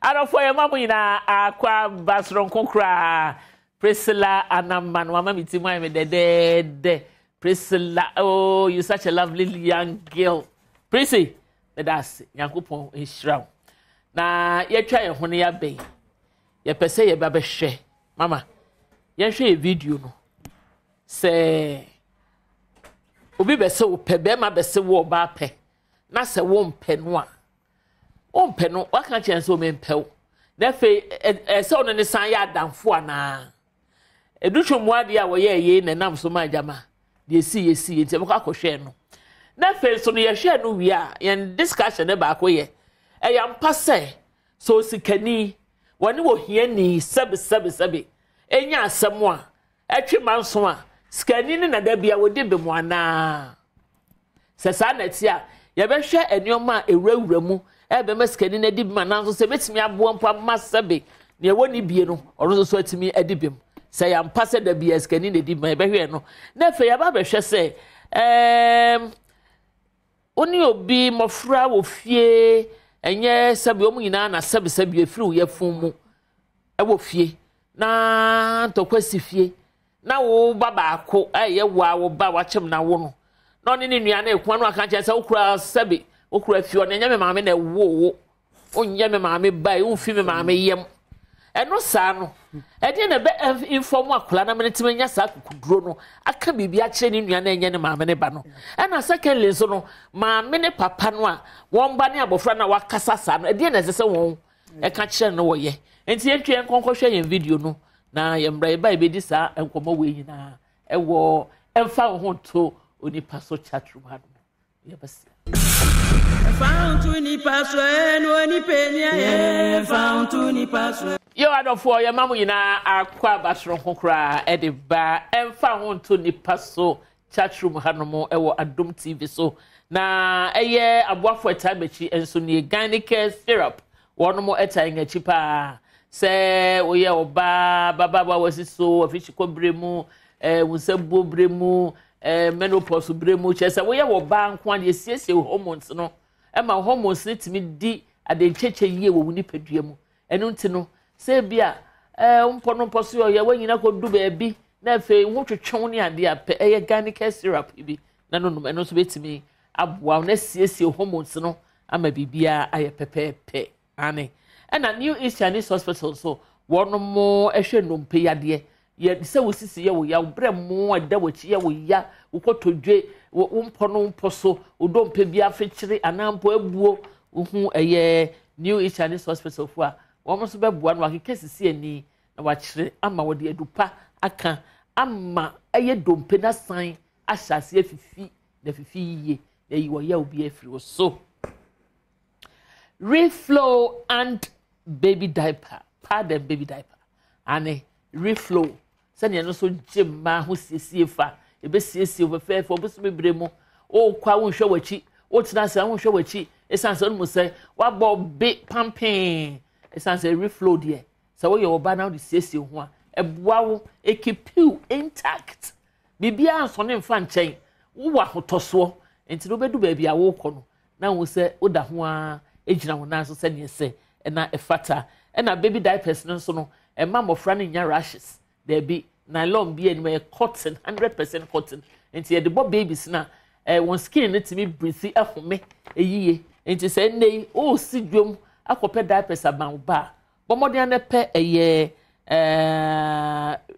Adom for your mama ina akwa basron konkra. Priscilla Anaman, mama mitima me de. Priscilla, oh, you such a lovely young girl. Prissy, that's Yankupon is shroud. Na ye try your honey ya bay. Ye per se ye babe share. Mama, ye share a video no. Say, Obi be so pebema be se wo ba pe. Na se won penwa. On peno, what can't chance so men pel. Nefe, a son and a son ya down for na. A ducho mwadia wa ye and nam so my jama. Ye see, it's a coco share no. Nefe, so near share no we are, and discussion about way. A young passe, so si cani. When you will hear ni sabi. Enya someone. Echi man swa. Scanning and there be a would be one na. Sasanetia, ye be share and your man a real remu. Ebe meskenin edi man so se betimi abo mpa masabe ne woni bie no oro so atimi edibim se ya mpase da bie skenin edi man ebe hwe no na fe ya ba be hwe se oni obi mofra wo fie enye sabe omu nyina na sabe efiri wo yefun mu e wo fie na ntokwasi fie na wo baba akọ ye wo ba wa chem na wo no no ni nua na ekwan no aka che se okura sabe okura fio na nyame maame na wo onyame maame bai unfi me maame yem eno sa no e de na be inform akola na menetime nya sa kukuduro no aka bibia kire ni nua na enye ne maame ne ba no e na secondly so no maame ne papa no a won ba ne abofra na wakasa sa no e de na sese won e ka kire no wo ye enti entwe enkonkwohwe yen video no na yemra e bai be di sa enkomo we nyina e wo emfa ho to onipa so chatroom ha no ye basi found to Nipa so no ni penia found to Nipa so yo Adom for your mama ina akwa basron kokra e de ba emfa ho to Nipa so chatroom hanomo e wo Adom TV so na eye aboafo etabechi enso ni organic syrup wono mo etan achi pa se wo ye oba baba wasiso afichi kobremu wusebo bremu menopause bremu chese wo ye wo ba nko ade siesie hormones no e ma hormones litimi di ade cheche yie wo wuni padua mu enu nti no se bia mpo so ye wanyina ko du ba bi na fe wo twetwon ne ade ape eye organic syrup bi na no no eno so betimi aboa na siesie hormones no ama bibia aye pepepe ane na New East Chinese Hospital so wono mo ehwe nompe yade ye se wo sisi ye wo ya bre mo ada wo chi ye wo ya wo kotodwe wo mpo no mpo so wo dompe bia fechiri anampo abuo hu eye New East Chinese Hospital fu a wo mo so beboa no akeke sisi ani na wa kire ama wo de adupa aka ama eye dompe na san ahyase afifi na fifi yiye na yi wo ya obi afiri wo so reflow and baby diaper pad and baby diaper ane reflow sani no so jemma ho siesie fa e be siesie ofefefo obuso bebremu o kwa wo hwe wachi o tina se wo hwe wachi esanse no say wa bo be pumping esanse reflow de se wo ye oba na wo siesie ho a eboa wo ekipiu intact bibia anso ne mfa nchen wo wa hotoso enti no bedu ba bia wo kɔ no na wo se wo da ho a ejina wo na so se ne se na efata na baby diapers no so no e ma mofra no nya rashes there be nylon be and cotton 100% cotton enti e de bo babies na won skin no timi breathe ahome eyiye enti se nei o si dwom akopɛ diapers aban ba bomodin na pɛ eye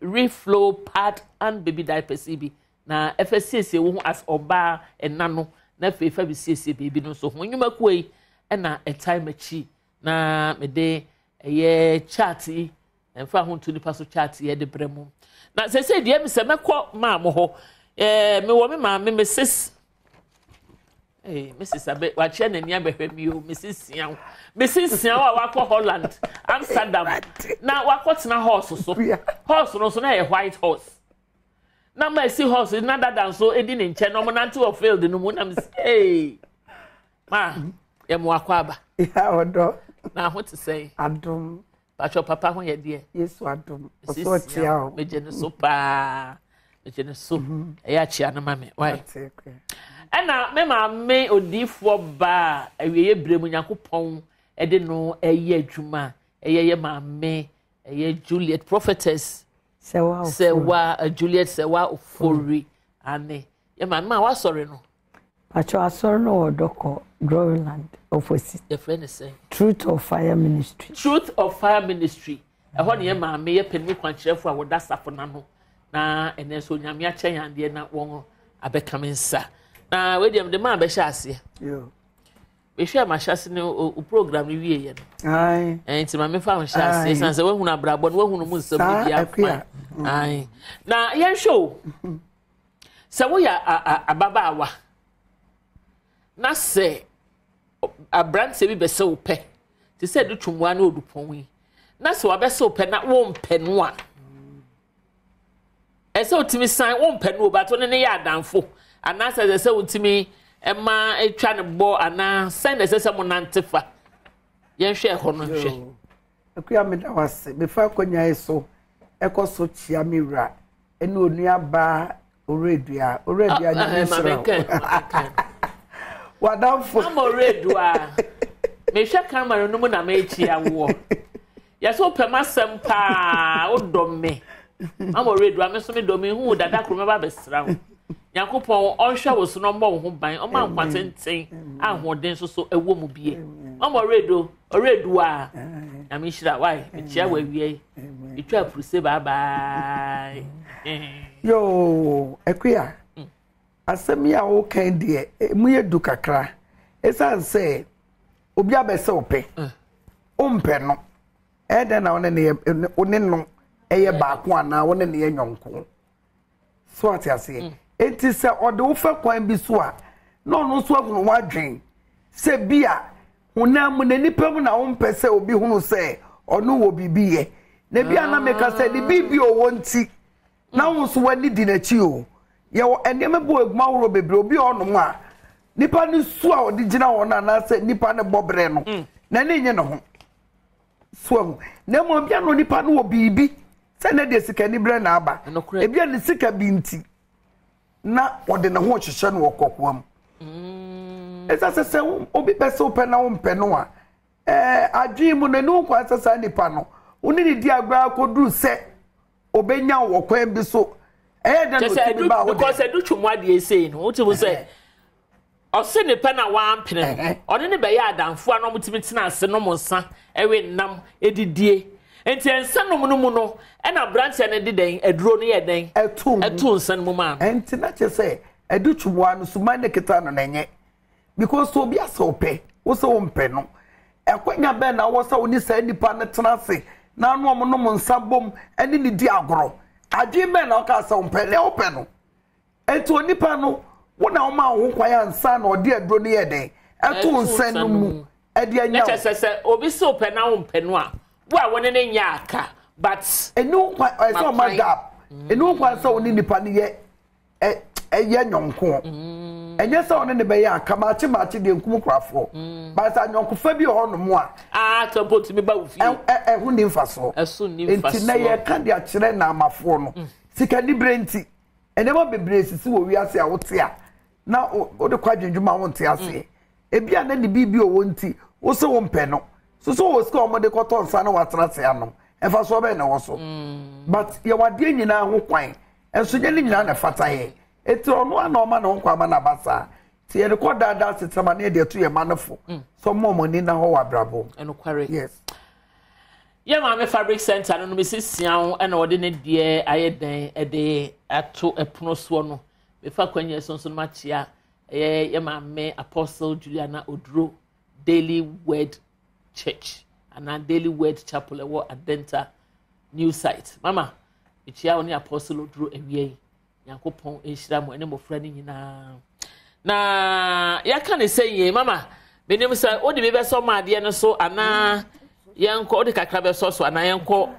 reflow pad and baby diapers bi na FSCC wo as oba enano na fefa bi CC baby no so ho nyuma kuei na a time achi na me de eye chati emfa ho to Nipa so chati ye de bremu na se de me se mekɔ ma mo ho me wo me ma me Mrs Mrs abe wa che na ni abehwe mi o Mrs Sian wa wakɔ Holland Amsterdam na wakɔ tena horse so horse no so na a white horse na ma see horse na dada so edi ne nche no mo na to field no mo na me say ma ye mo akɔ aba ya odo na ho te say Adom pacho papa ho ye de Yesu Adom oso tia o me je ne so pa me je ne so e ya chia na ma me why na me ma me odifo ba awieye bremu Yakopon ede no eye adwuma eye maame eye Juliet prophetess sewa Juliet sewa ofori ane ye maame ma wa sorry no Pacho asoro no odoko Growland opposite the friend is saying Truth of Fire Ministry ehɔ ne ye maame ye penu kwankyerefo a woda safo na no na ene so nyame a kyɛn ande na wɔn abɛka mensa na we dem de ma abɛhyɛ ase yo we hwɛ ma hyɛ ase ne o program ni wie ye no ai enti ma me fa ho hyɛ ase san sɛ wahunu abrabɔ no wahunu mu nsɛm bi bia ai na yɛn show sɛ wo ya ababaawa na sɛ abrantse bi bɛsɛ wo pɛ te sɛ du twumwa na odupɔn yi na sɛ wabɛsɛ wo pɛ na wo mpɛ no a ɛsɛ utimi san wo mpɛ no ba to ne yɛ adamfo ana sɛ sɛ utimi ɛma etwa ne bɔ ana sɛ ne sɛ mo nantefa yɛn hwɛ hɔ no hwɛ akuya me da wase me fa konya eso ekoso chia me wura ene onua ba oredua ne sra wadamfo am oredua me hwɛ camera no mu na me chia wo yɛsɛ pɛ masɛm pa odom me am oredua me so me dom hu dada kro me ba besra wo Yakopon ɔhwɛ wo so no mbɔ wo ho ban ɔma nkwatenten ahoden so ɛwɔ mu bie ɔma oredua na me hyira why me chia wa wie etwa purse bye bye yo akuya asemi a wo kan de mu ye du kakra esan se obi abese ope ompɛ no ɛde na one no ɛyɛ baako ana one ne nyonko so ati ase enti se ode wo fa kwan bi so a no no so ahunu wadwen se bia honam na nipa mu na wo mpɛ se obi hunu se ɔno wo bibiye na bia na meka se di bibi o wonti na wo so wani di na chi o ye wo eneme bo eguma woro bebre obi ɔno mu a nipa ni so a odi gina wona na se nipa ne bobre no na ne nye ne ho so na mo bia no nipa no wo bibi se na de sika ni bre na aba e bia ne sika bi nti na ode ne ho hyehyɛ no wokɔkoam esa se obi pese open na wo mpɛ no a adwen mu na nu kwa sesa nipa no oni ni di agba koduru se obenya wo kwan bi so de no ti ba wo because edu twumwa de sei no wo ti bu se ɔse nipa na wa ampene ɔne ne bɛyɛ adamfo a no mutimi tena ase no monsa ewe nam edidie enti ensa no mu no ɛna branch ne de den aduro no yɛ den ɛtu nsa no mu ma enti na che se edu twumwa no suma ne kita no na nye because obi asope wo se wo mpɛ no ɛkwanya bɛ na wo se oni sa nipa ne tena ase na no mo no monsa bom ɛne ne di agoro adwen bɛ na wo ka sa wo mpɛ le wo pɛ no enti onipa no wona wo ma ho kwan ansa na odi aduro ne yɛ den ɛto nsa no mu ɛde anya wo sɛ obi se opɛ na wo mpɛ no a wo a wone ne nya aka but enu kwan ɛsɛ ma gap enu kwan sɛ oni nipa ne yɛ ɛyɛ nyonko enye sɛ one ne bɛyɛ aka maachi de nkum krafo ba sa nyonko fa bi ho no mo a to put me ba wo fie hu ni mfa so enti na yɛ ka de akyerɛ na amafo no sika ni brenti ene mo bebre sisi wo wiase a wote a na o de kwadwendwuma wo nte ase ebia na ne bibi o wonti wo se wo mpɛ no so wo sika o mo de kɔtɔ nsa na watrase ano ɛfa so bɛ na wo so but ye wade nyina ho kwan enso nye ne nyina na fata ye eti ono ana o ma na nkwa ma na basa ti ye record dada setama na de to ye manofo so mo ni na ho wabrabo enokware yes ye ma me fabric center no me sisia ho na wode ne de ayeden ede ato epono so no me fa kwanya sonso ma chia ye ma me apostle Juliana Oduro Daily Word Church and Daily Word Chapel ewo Adenta new site mama chia oni apostle Oduro ewie Yakopon ehira mo ene mofra ni nyina na yaka ne sey mama menim say odi be be so ma ade no so ana yenko odi kakra be so ana yenko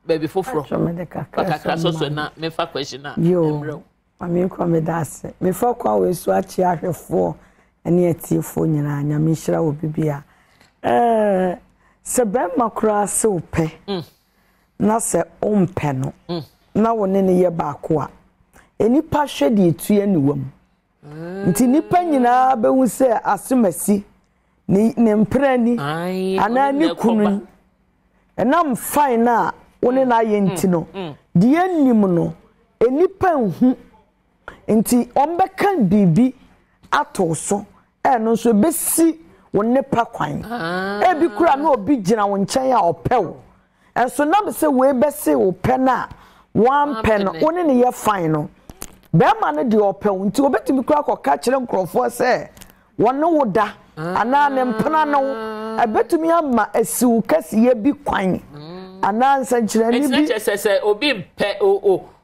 baby foforo kakra so na me fa question na yo mami ko me dase me fa kwa we so achi ahwefo ene atiefo nyina anya me hira wo bibia se be makura se ope na se ompe no na woni ne ye baako a enipa hwede etue ne wam nti nipa nyina behu se asemasi ni mprani ana ni kunu enam fine na woni na ye ntino de anim no enipa nhu nti ombeka bibi ato so eno so besi wonne pa kwan ebi kura na obi gina won nchen a opew enso na be se we besi wo pe na one pen woni ne ye fine no be ma ne de opew nti obetimi kura koka kire nkrofo se wonne woda ana ne mpana no abetumi ama asiu kasiye bi kwan ana nsankire ni bi se obi mpe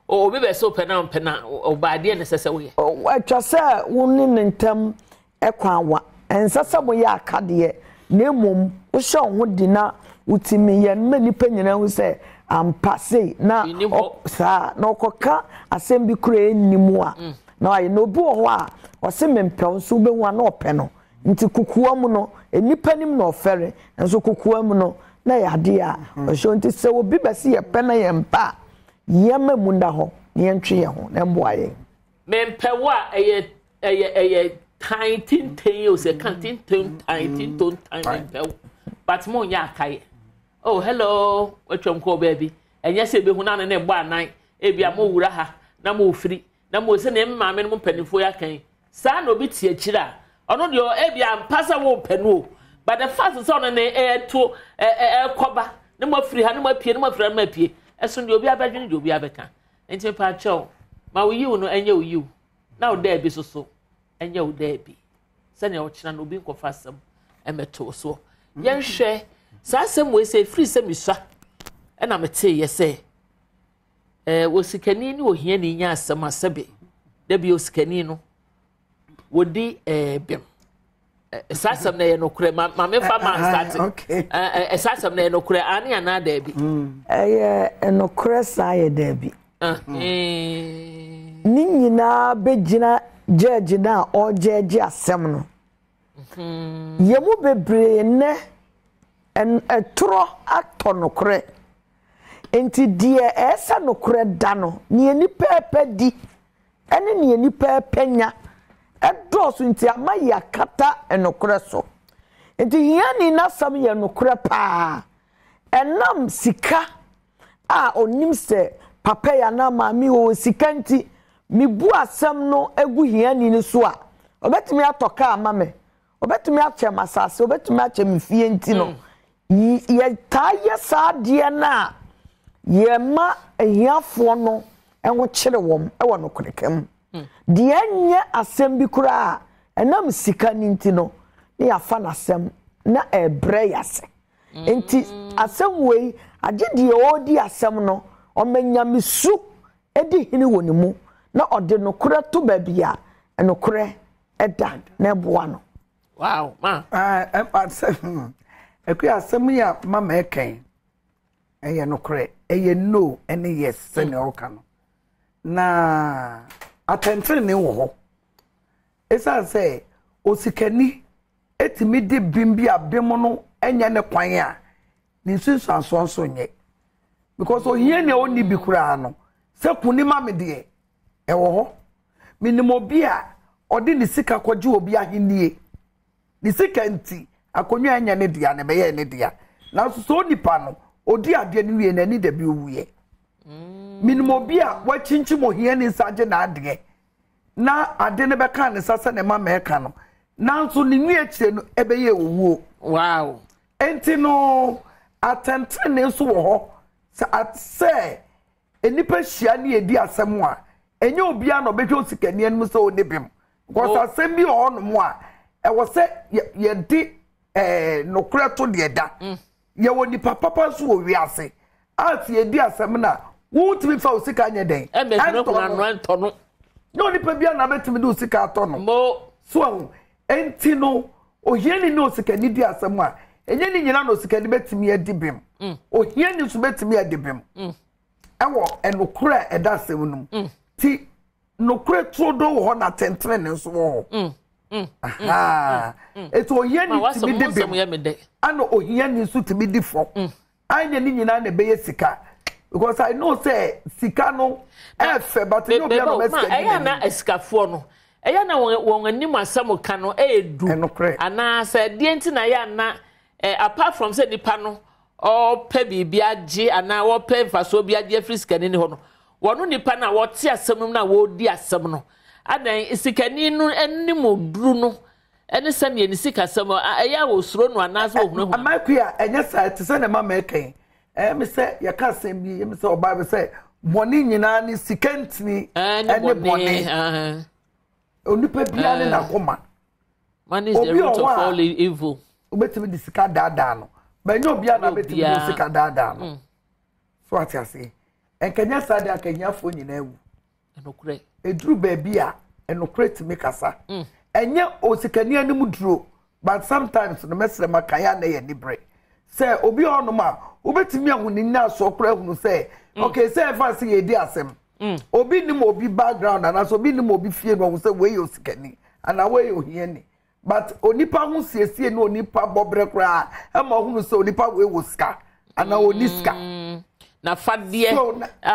obi be so pena mpena obade ne sese wo ye atwa se wonni ne ntam ekwanwa ensasa mo ya akade na emom wo hye ho dina utimi ye na nipa nyina hu se ampa sei na sa na okoka asem bi kura enimu a na ayi no bi wo ho a ose mempew so be hu na ope no nti kukuwa mu no enipa nim na ofere enso kukuwa mu no na yade a ohyo nti se obi bese ye pe na ye mpa yema mu nda ho ne ntwe ye ho na mboa ye mempewa eye tin o se kan tin mempew but mo nya kai oh hello watwam ko baby enye se be hu na ne gbo anan ebia mo wura ha na mo ofiri na mo se ne maame no mpanifo ya kan sa na obi tie kira ono de ebia mpasa wo panu but the fact is on ne to koba ne mo firi ha ne mo pie ne mo firi ma pie eso de obi abadwene de obi abeka enti pa chaw ma wo yiwo no enye wo yiwo na wo da bi so enye wo da bi se ne wo kina no obi nkofa asem emeto so yen hwe sa asem we se free se miswa na mete ye se wo sikani ni wo hia ni nya asem asabe da bi wo sikani no wodi bem esasem na ye no kure ma me fa man start esasem na ye no kure ani ana da bi no kure sa ye da bi ni nyina begina judge na o judge asem no ye mu bebre ne etro ato no kure enti die esa no kure da no ni eni pepe di ene ni eni pepe nya edosu nti amaya kata enokure so nti yani na sam ye nokure pa enam sika a onim se papa ya na mami o sika nti mibu asam no egu hiani ni so a obetumi atoka amame obetumi ache masase obetumi ache mfie nti no ye taye sa de na ye ma ehiafo no enwo kire wom e wo nokure kam de anya asem bi kura enam sika ninti no ne afa na asem na ebre yase enti asem wei age de odi asem no o manyamisu edi hini wonimu na ode no kura to babia eno kure eda na eboa no wow ma ekwe asem ya mama eken eye no kure eye no ene yes se ne oka no na atentire ne wo ho esa say osikani etimi de bimbi abem no enya ne kwan a ne sunsu ansonso nye because ohie ne oni bi kura no se kuni mame de e wo ho minimo bi a odi ne sika kwaje obi ahenie ne sika nti akonwa enya ne dia ne beye ne dia na so nipa no odi ade ne wie na ni da bi owuye minimo bi a wachinchi mo hie ni saje na ade na ade ne beka ne sasa ne mama eka no nanso ne nwie kire no ebeye owuo wow enti no atente ne so wo ho se enipa hia ne edi asem a enye obi a no behwe osikani anu so onebim because asem bi ho no mo a e wo se ye di no kura to de da ye woni papa so wo wi ase ati edi asem na wo timi fa osika nya den antono no ni pa bia na betimi do osika atono mo so enti no ohieni no osika ni di asem a enye ni nyina no osika ni betimi adibim ohieni so betimi adibim ewo enokura eda asem num ti nokura todo wo na tentre ne so wo aha eto ohieni timi dibim ano ohieni so timi di fo anya ni nyina na beye sika because I know say sika no efe but no be no mesika na esikafo no eya na won anim asam ka no edu ana say de enti na ya na apart from say nipa no o pe bibia agi ana wo pe faso bia de friskani ni ho no wono nipa na wo te asam na wo di asam no adan sikani no anim duru no ene sane ni sika asam eya wo suro no ana so hunu amakuya enya sa te se na mama eken me say ya ka asem bi me say oba be say money nyina ni sikantini ene boni onipa bia ne na koma man is the root of all evil obetimi di sika dada no banyo bia na betimi di sika dada no so ati ase enkanya sade akanya fo nyina ewu enokure eduru ba bia enokure timi kasa enye osikani animu duro but sometimes no mesre makaya na ye nibre say obi onoma obetimi ahuni nya so kura hunu say okay say fa say ye di asem obi ni mo obi background and so obi ni mo obi fie no say we osikani and we ohiani but onipa hu siesie no onipa bobre kura e ma hunu say onipa we woska and oniska na fadie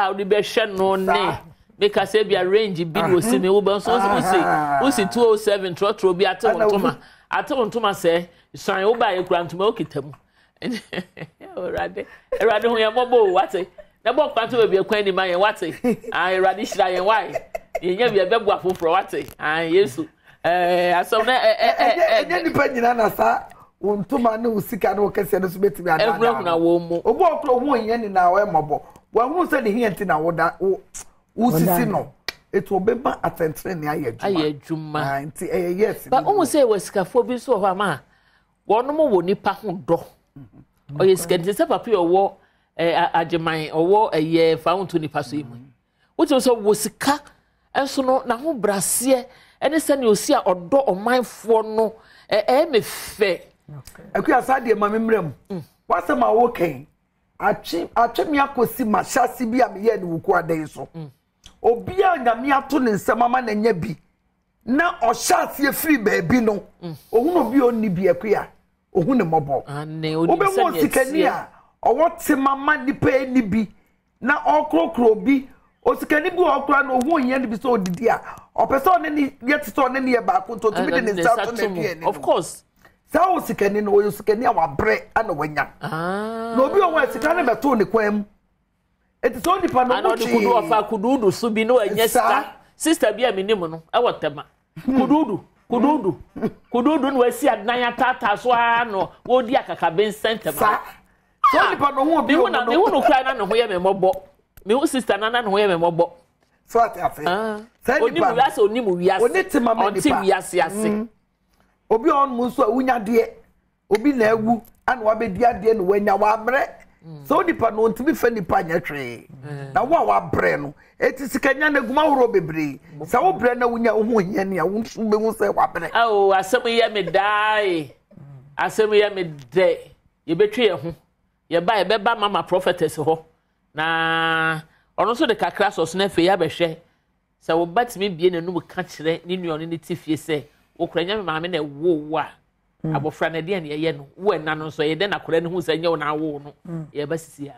odi be hwe no ne make us say be arrange bi no si me wo ban so we see 207 trotro bi atontoma say san wo ba ye kura ntoma okitamu Erade hu ya mobo wate na bo kwanto be akwan ni ma ye wate erade shira ye why ye nya bi bebu afoforo wate yesu asom na enya nipa nyina na sa wontoma ne usika na okese no so betimi ada evro na wo mu obo okro hu yen ni na we mobo wa hu se de hienti na woda usisi no eto obeba atentre ne ayedwuma nti yes but omo say wasikafo bi so ho ma wono mo wo nipa ho do oye skente se papa owo ageman owo eye fa Nto Nipa so yimu wuti so wo sika enso no na ho brase ene se ne osi a odo omanfo no me fe akuya sade ma memrem wasema wo ken atwemi akosi mashasi bi am ye ne wuku adan so obi a nyame ato ne nsema ma na nya bi na oshasi efiri baabi no ohun obi onni bi akuya ohun ne mobo obe mo sikani a owote mama nipa eni bi na okrokro bi osikani bi okra na ohun yen bi so odidi a opeso ne ni yetito ne ne ba ko to timi de ne sa to ne bi of course sa osikani no osikani a wabre ana wanya na obi owa sikani beto ne kwam eti so nipa no mo chi kudu ofa kududu so bi no anya sister bi a minim no e wotema kududu no wasi adnan atata so ano wo di akaka ben center ma so nipa no hu obi me hu no kra na no ho ye me mobo me hu sister na no ho ye me mobo so ati afi say nipa onimu wiase onitima me nipa wiase ase obi on mu so awunya de obi na agu ana wa be dia de no wanya wa bre so nipa no ntimi fa nipa nya twe na wa bre no eti sikanya na guma woro bebre sa wo bre na wunya wo hia ne a wo be hu se wa bre asem ye me dai asem ye me de ye betwe ye ho ye ba mama prophetess ho na ono so de kakra so na fe ya behwe sa wo batimi bie na nu ka kire ni nuone ni tifie se wo kranya me maame na wo wa abofra na de ne ye no wo na no so ye de na kora ne hu sa nye wo na wo no ye ba sisi a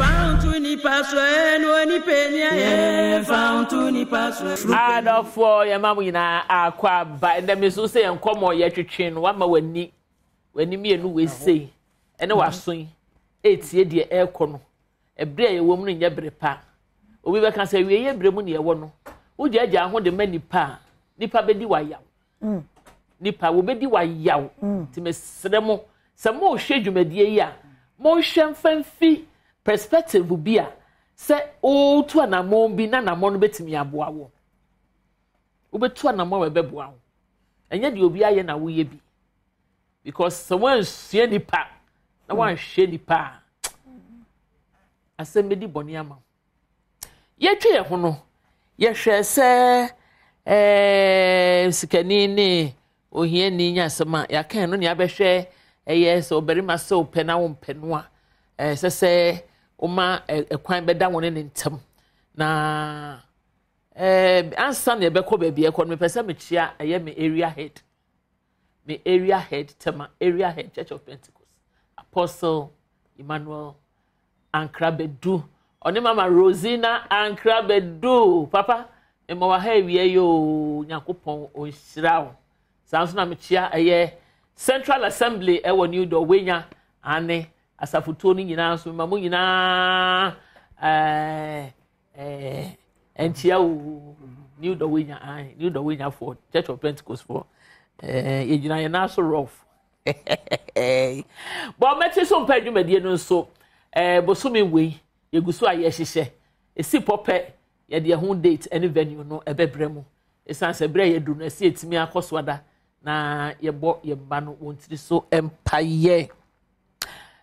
Nto Nipa so no ni penia ye Nto Nipa so adofo ye mamu nyina akwa ba ndem so se ye nkomo ye twetwe no wa ma wani mienu we sei ene wason etie de ekọ no ebre ye wo mu nya brepa obi be kan se wie ye bre mu ne ye wo no wo jaja ho de manipa nipa bedi wa yaw nipa wo bedi wa yaw ti mesremo se mo hwe dwumadie yi a mo hwe mfamfi perspective bi a se o tu anamon bi na namon no betimi aboa wo betu anamon we beboa wo enye de obi aye na wo ye bi because someone sie nipa na wan hwe nipa asem bedi boni ama ye twe ye ho no ye hwe se sikani ni ohie ni nya asema ya kan no ne abehwe eye so berima so pe na wo mpe no a se oma ekwan beda won ne ntam na ansa na ebekọ ba bia ekọ no pese me chia eye me area head tema area head Church of Pentecost Apostle Emmanuel Ankrabedu oni mama Rosina Ankrabedu papa ema wa ha wie yo Nyankopon onhyira wo sanso na mechia eye Central Assembly ewo New Dowenya ane asafutuo ni nyina so mamu nyina entia wo New Dowenya for Church of Pentecost for ye nyina ye na so rough bo meti so mpa dwumadie no so bosumi wei ye guso aye hyehye esi pope ye de ho date any venue no ebebremu esanse bre ye du no esi etimi akoswada na ye bo ye ba no wontiri so empaye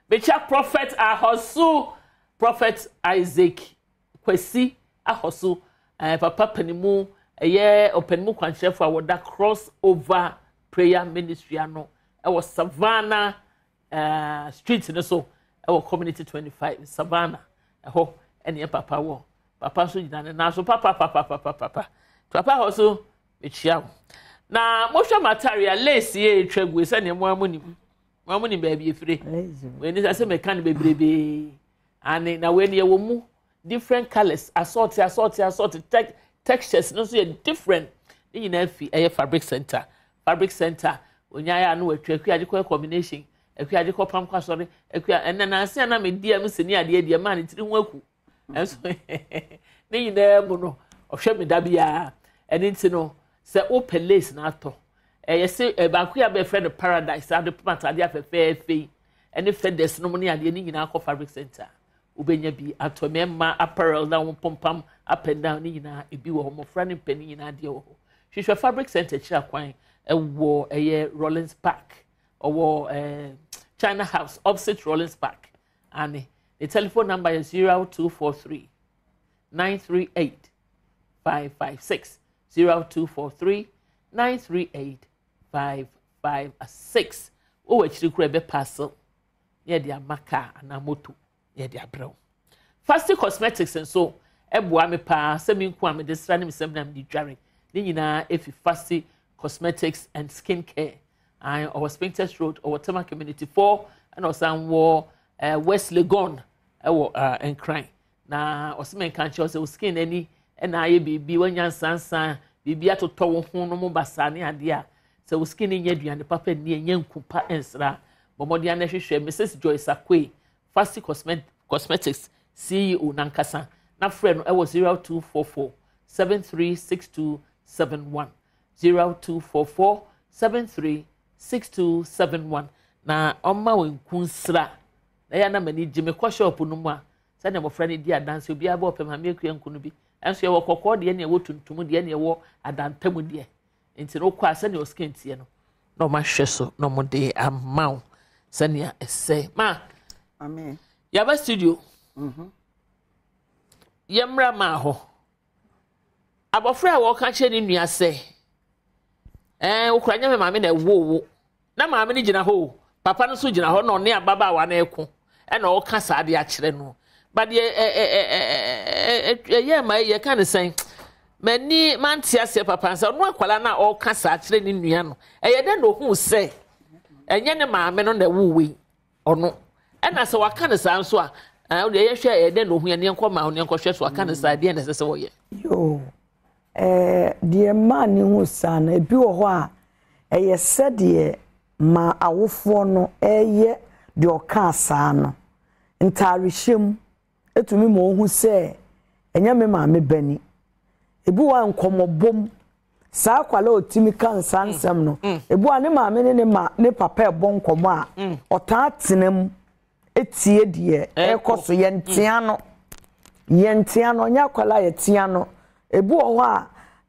becha prophet ahosu prophet Isaac Kwesi ahosu papa panimu ye opanimu kwanchefo awoda cross over prayer ministry ano e was Savannah street no so e was community 25 Savannah ho ene papa wo papa so jina na so papa also mechia na mohwa material lace ye twagwe se ne mo amuni baby efire we ni say me kan bebrebe ani na we ne wo mu different colors assorted textures no so ye different ni na fi fabric center onyaya no atwaku agikọ combination akwa agikọ pam kwa sori akwa enna ase na me dia mu seni ade dia ma ne tiri hu aku enso ni na mu no ohwe me da bia eni nti no se open lace na ato yesi ba ku ya be friend paradise ade pata ade afefe eni fedes no mu ne ade ni nyina akọ fabric center ubenya bi ato memma apparel na wo pompam up and down ni nyina ebi wo mo friend mpani nyina ade wo hwehwe fabric center kira kwan ewo Rollins Park or China House opposite Rollins Park and the telephone number is 0243 938 556 0243 938 556 o wachiri kura be parcel ye dia maka na moto ye dia brew Fast Cosmetics and so eboa me pa se mi nko am de sra ne mi sem na mi dware ni nyina efi Fast Cosmetics and Skincare our Spintex Road our Tema Community 4 and also West Legon and Crime na osmen kan che o skin ani na aye bibi wanya sansan bibi atoto wo ho no mo basane ade a se o skin nya aduane papa ni nya nkupa ensra bomodi ana hwehwe Mrs Joyce Akwe Fast Cosmetics CEO nankasa na friend no 0244 736271 0244 736271 na oma wenkunsra na ya na mani jime kwa shop no mu a se na mo friend di adanse obi aba opema me akua nkunu bi enso ye wo kokko de ne wo tuntum de ne wo adantam de enti no kwa se ne o skin tie no no ma hweso no mo de amount se ne ese ma amen ya ba studio yemra ma ho abofra wo ka che ni nua se ukranya me maame na wo na maame ni gina ho papa no so gina ho no ne ababa wa na eko e na o ka saade a kire no but ye ma ye kan sen mani mantia se papa nsa no akwala na o ka saa kire ni nua no ye de no hu se enye ne maame no na wo we ono e na se wa ka ne saa nso a o de ye hwe ye de no hu ye ne nko ma ho ne nko hwe so aka ne saa de na se wo ye yo die man ni hu sana ebi wo ho a eye sede ma awofo no eye de oka asa no ntare hyem etumi mo hu se enya me ma me bani ebi wa nkomobom saa kwala otimi kan sansem no ebi wa ne ma me ne papa ebo nkomo a ota tenam etie de ekoso ye ntia no nya kwala ye tia no ebu oho a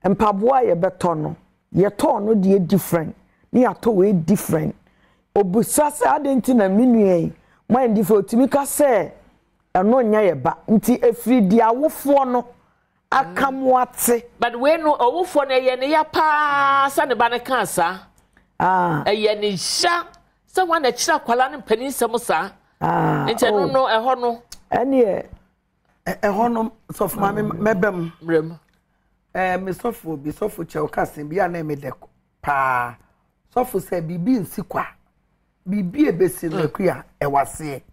mpaboa ye beto no ye to no de different ni ato we different obusa se adenti na minue man different otimi ka se eno nya ye ba nti efiri di awofo no akamwate but we no awofo no ye ne ya pa sa ne ba ne kan sa ye ne sha se wan na kira kwala ne panin sem sa nti no eho no ene eho no so for me mebem mrem me sofo bi sofo che okasin bi ana me de pa sofo se bibi nsikwa bibi ebesi no akua ewase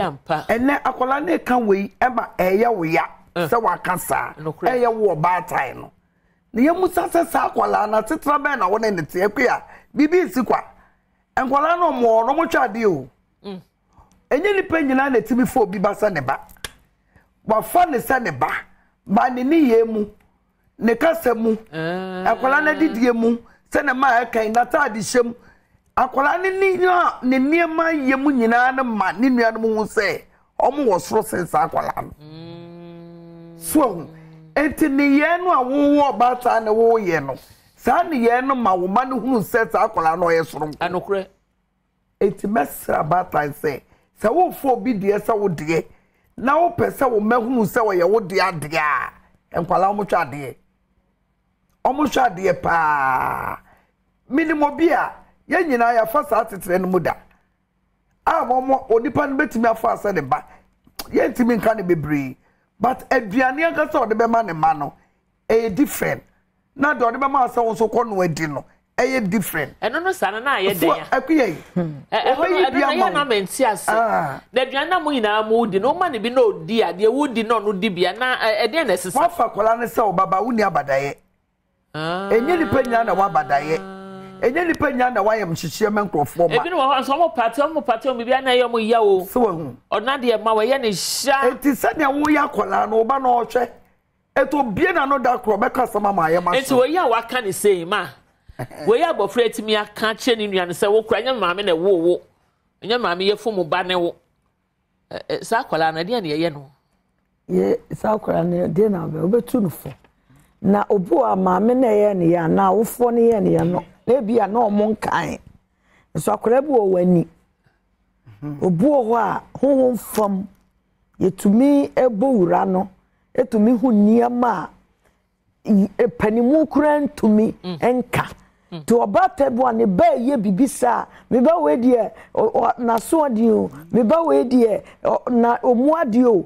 ampa ene akola na kan we eba eye wo ya se wa kasa eye wo ba tai no ne yemu sase sa akwala na tetra be na wona ne te akua bibi sikwa enkwala no mo no mo twade o enye ni panyina na timi fo bi basa ne ba wa fa ne sa ne ba ne ni yemu ne kasa mu akwala na didie mu se ne ma kan na ta de hyem akwala ne niema yemu nyina na ma ne nua no mu se omo wo soro se sa akwala no so enti ne ye no awo bata na wo ye no sa ne ye no ma wo ma ne hunu se sa akwala no ye soro anokre enti mesra bata se sa wo fo bi de sa wo de na wo pese wo mahunu se wo ye wo de ade a enkwala wo twa de omo twa de pa minimo bia ye nyina ya fa sa tetere no muda a mo onipa no betimi afa asa de ba ye ntimi nka ne bebre but aduane aka so de be ma ne ma no e different na do de be ma asa wo so ko no adi no e different eno no sana na ye den ya akuye ya na menti ase da aduane na mo nyina mo di no ma ne bi na odi ade wudi no no di bia na e den na sesa wafa kola ne se o baba wuni abadaye enye ni panya na wabadaye enye ni panya na wayem hihie menkrofo ma ebi no ho so mo party o bibia na ye mo ya o so hu ona de ma we ye ne hia enti se ne wo ya kola no ba na ohwe eto bie na no da kro be kasa ma ye ma so enti we ya waka ne sei ma we ya bofra etimi aka che ne nua ne se wo kura nya maame na wo nya maame ye fomu ba ne wo sa kola na de ne ye no ye sa kola ne de na be obetu no fo na obu a maame na ye ne ya na wofo ne ye ne ya no na bia na omo nkan so akola bu o wani obu o ho a honhom fam yetumi ebowura no etumi hu niama panimu kurantumi enka to obata bu ane ba ye bibisa me ba we die na so ade o me ba we die na omu ade o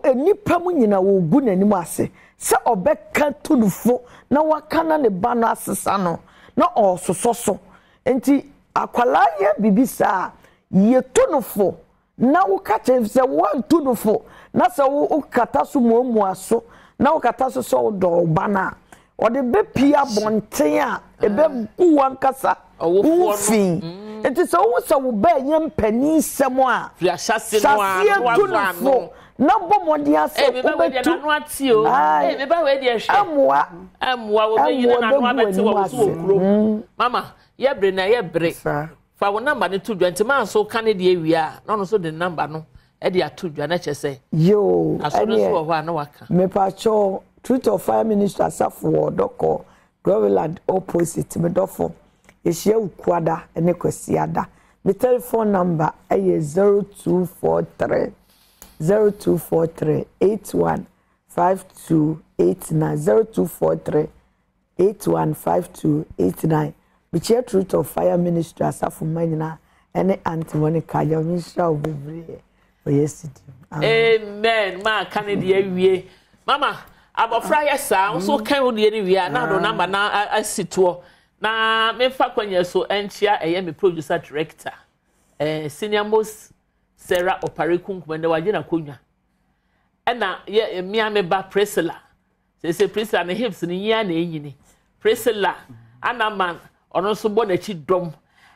enipa mu nyina wo gu nanim ase se obeka tunufo na wakana ne ba no asesa no na osososo enti akwala ye bibisa ye tunufo na wo ka che se wo tunufo na se wo kata so mu aso na wo kata so do bana o de be pia bonten a ebe kuwan kasa ufin enti se wo se wo ba nya mpani nsem a fia hyase no a tunufo na bomodi ase obetu no ati o me ba we de hwe amwa wo be yina na no abeti wo so okuro mama ye bre na ye bre fa wo number ne to dwante man so ka ne de awia na no so de number no e de ato dwa na chese yo aso no so ho na waka me pa cho truth of fire minister safo doko Groveland opposite me dofo ehia ukwada ene kwasiada me telephone number aye 0243 815289 0243 815289 biche truth of fire ministry asafu manyina ene anti Monica ya minister obebre oyesidi amen ma kanedi awie mama abofra yesa so kan wo de ni wi na do number na asito na me fa kwanya so enchia eye me producer director senior most Sarah Opareku nkumende waje na konwa ena ye mia me ba Priscilla se Priscilla na hips ni ya na enyini Priscilla anaman ono so bo na chi dom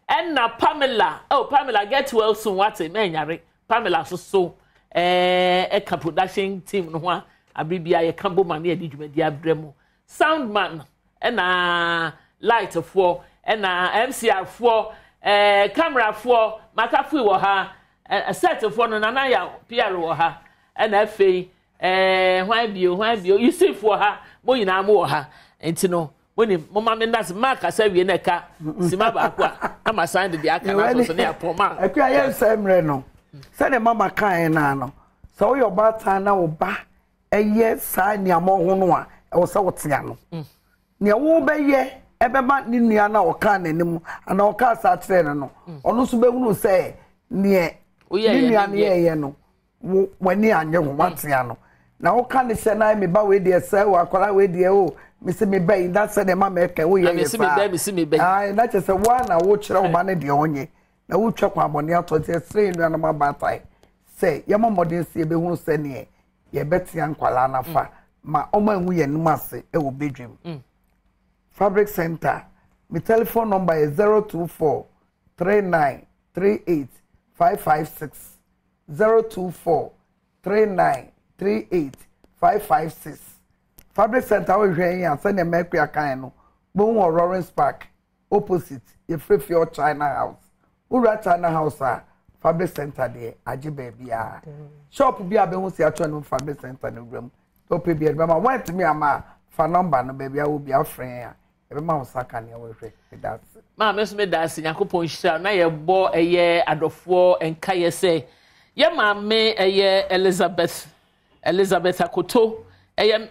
ena Pamela Pamela get well soon what me nyare Pamela so eka production team no ho abibia ye kambo man ye di dwumadi abremu soundman ena light for ena MCR for camera for makafu wo ha a set of one na ya PR wo ha na afei hwan bio you see for ha mo nyina mo wo ha enti no woni mo ma me ndas mark asa wie na ka sima ba kwa ama sign de aka na so na apoma akwa ye semre no se ne mama kan na no so wo ba ta na wo ba eye sa ni amo ho no a wo se wo tia no ne wo be ye ebe ma ni nua na wo kan na nim ana wo ka sa tere no ono so be hunu se ne ni nua ne ye no wani anye ho watia no na wo kan se na me ba we de se wo akwara we de o me se me bai that say ma me ka wo ye me se me bai ai na che se wa na wo kire wo ma ne de onye na wo twa kwa abone ato te sre nua na ma batai se ye mo modern se be hunu se ne ye betia nkwala na fa ma o ma hu ye num ase e wo bedwem Fabric Center. My telephone number is 024 3938 556. 024 3938 556. Fabric Center we hwe and send a mercury akan no. Bon Lawrence Park opposite your Free China House. Ura China House Fabric Center there aje baby a. Shop bi abehu si atwa no Fabric Center no gram. To pe bi e want me ama fa number no baby a wo bi afren a. E be ma usaka ne we hwe. That's ma me so me dance yakopon hira na ye bo eye adofo enka ye say ye ma me eye Elizabeth Akoto eye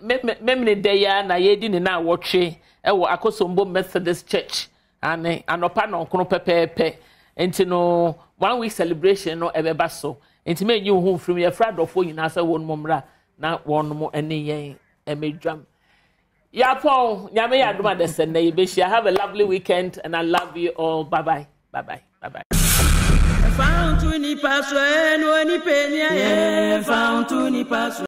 memne de ya na ye di ne na wotwe e wo Akosombo Methodist Church ane anopa no kono pepepe enti no 1 week celebration no ebeba so enti me nyu hu from ye fradofo nyina sa won momra na won mo ene yen emedwam ya Paul nyame ya adoma de send na yebehia. Have a lovely weekend and I love you all. Bye bye. Found to Nipa so no ni penya. Found to Nipa so